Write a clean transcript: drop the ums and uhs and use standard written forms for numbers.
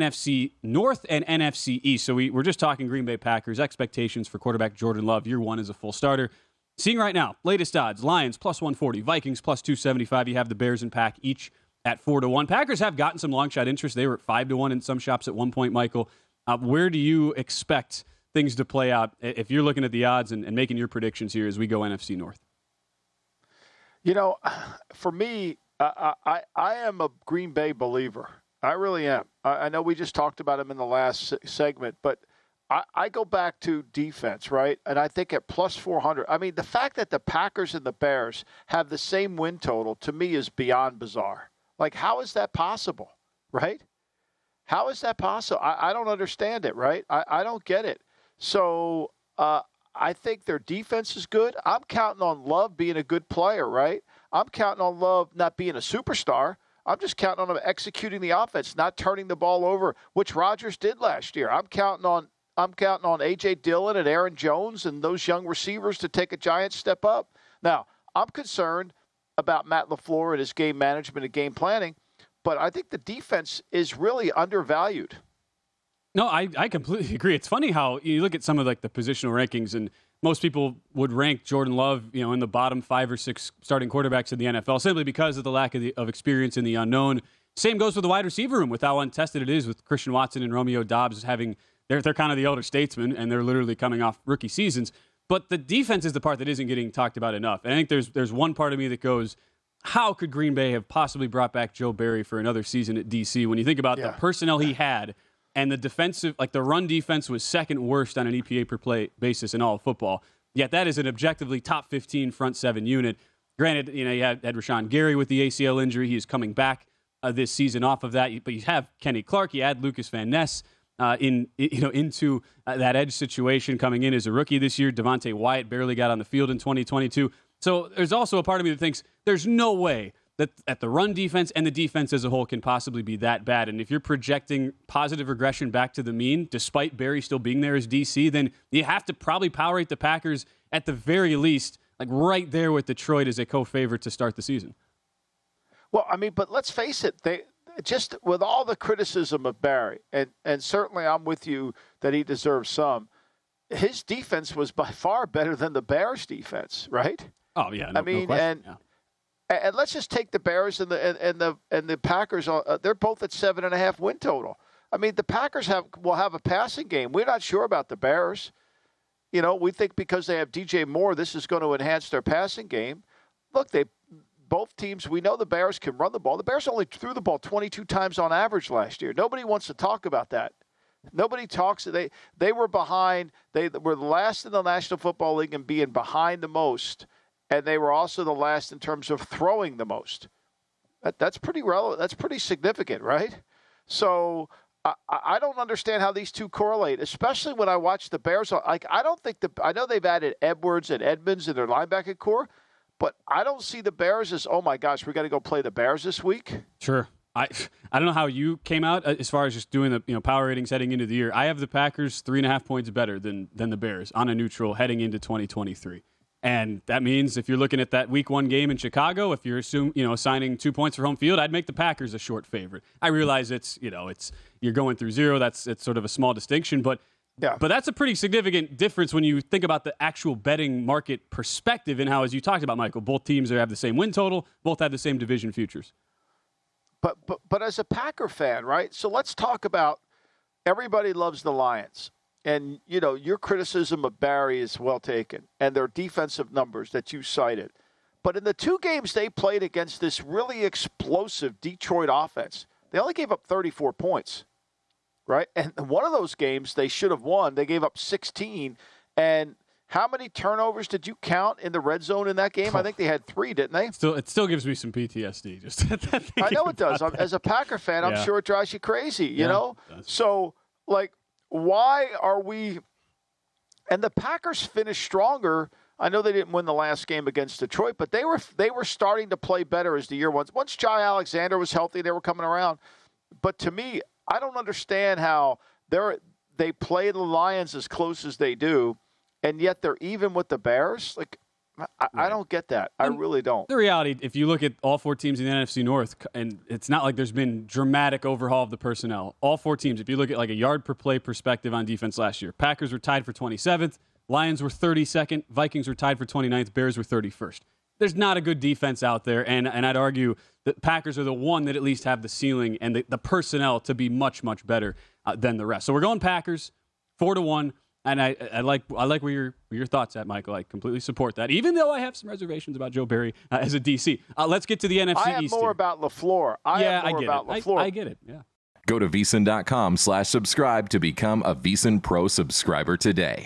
NFC North and NFC East. So we're just talking Green Bay Packers, expectations for quarterback Jordan Love, year one as a full starter. Seeing right now, latest odds, Lions plus 140, Vikings plus 275. You have the Bears and Pack each at 4-1. Packers have gotten some long shot interest. They were at 5-1 in some shops at one point, Michael. Where do you expect things to play out if you're looking at the odds and making your predictions here as we go NFC North? For me, I am a Green Bay believer. I really am. I know we just talked about him in the last segment, but I go back to defense, right? And I think at plus 400, I mean, the fact that the Packers and the Bears have the same win total, to me, is beyond bizarre. Like, how is that possible, right? How is that possible? I don't understand it, right? I don't get it. So I think their defense is good. I'm counting on Love being a good player, right? I'm counting on Love not being a superstar. I'm just counting on him executing the offense, not turning the ball over, which Rodgers did last year. I'm counting on A.J. Dillon and Aaron Jones and those young receivers to take a giant step up. Now, I'm concerned about Matt LaFleur and his game management and game planning, but I think the defense is really undervalued. No, I completely agree. It's funny how you look at some of like the positional rankings, and most people would rank Jordan Love, in the bottom 5 or 6 starting quarterbacks in the NFL simply because of the lack of experience in the unknown. Same goes with the wide receiver room with how untested it is with Christian Watson and Romeo Doubs having they're kind of the elder statesmen and they're literally coming off rookie seasons. But the defense is the part that isn't getting talked about enough. And I think there's one part of me that goes, how could Green Bay have possibly brought back Joe Barry for another season at DC when you think about the personnel he had? And the defensive, like the run defense was second worst on an EPA per play basis in all of football. Yet that is an objectively top 15 front 7 unit. Granted, you had Rashawn Gary with the ACL injury. He is coming back this season off of that. But you have Kenny Clark. You add Lucas Van Ness into that edge situation coming in as a rookie this year. Devontae Wyatt barely got on the field in 2022. So there's also a part of me that thinks there's no way that the run defense and the defense as a whole can possibly be that bad. And if you're projecting positive regression back to the mean, despite Barry still being there as DC, then you have to probably power rate the Packers at the very least, like right there with Detroit as a co-favorite to start the season. Well, I mean, but let's face it, they just with all the criticism of Barry, and certainly I'm with you that he deserves some, his defense was by far better than the Bears' defense, right? Oh, yeah. No question. And let's just take the Bears and the Packers. They're both at 7.5 win total. I mean, the Packers will have a passing game. We're not sure about the Bears. We think because they have DJ Moore, this is going to enhance their passing game. Look, both teams, we know the Bears can run the ball. The Bears only threw the ball 22 times on average last year. Nobody wants to talk about that. Nobody talks. They were behind. They were the last in the National Football League in being behind the most. And they were also the last in terms of throwing the most. That's pretty relevant. That's pretty significant, right? So I don't understand how these two correlate, especially when I watch the Bears. I don't think I know they've added Edwards and Edmonds in their linebacker core, but I don't see the Bears as, oh my gosh, we got to go play the Bears this week. Sure. I don't know how you came out as far as just doing the power ratings heading into the year. I have the Packers 3.5 points better than the Bears on a neutral heading into 2023. And that means if you're looking at that week 1 game in Chicago, if you're assigning 2 points for home field, I'd make the Packers a short favorite. I realize it's you're going through zero. It's sort of a small distinction, but that's a pretty significant difference when you think about the actual betting market perspective and how, as you talked about, Michael, both teams have the same win total, both have the same division futures. But as a Packer fan, right? So let's talk about everybody loves the Lions. And, your criticism of Barry is well taken and their defensive numbers that you cited. But in the 2 games they played against this really explosive Detroit offense, they only gave up 34 points, right? And one of those games they should have won. They gave up 16. And how many turnovers did you count in the red zone in that game? I think they had 3, didn't they? It still gives me some PTSD. I know it does. As a Packer fan, I'm sure it drives you crazy, you know? So, why are we – and the Packers finished stronger. I know they didn't win the last game against Detroit, but they were starting to play better as the year went. Once Jai Alexander was healthy, they were coming around. But to me, I don't understand how they play the Lions as close as they do, and yet they're even with the Bears. I don't get that. I really don't. The reality, if you look at all 4 teams in the NFC North, and it's not like there's been dramatic overhaul of the personnel. All 4 teams, if you look at like a yard per play perspective on defense last year, Packers were tied for 27th, Lions were 32nd, Vikings were tied for 29th, Bears were 31st. There's not a good defense out there, and I'd argue that Packers are the one that at least have the ceiling and the personnel to be much, much better than the rest. So we're going Packers 4-1. And I like where your thoughts at, Michael. I completely support that, even though I have some reservations about Joe Barry as a DC. Let's get to the NFC East. I have more about LaFleur. I get it. Yeah. Go to VSiN.com/subscribe to become a VSiN Pro subscriber today.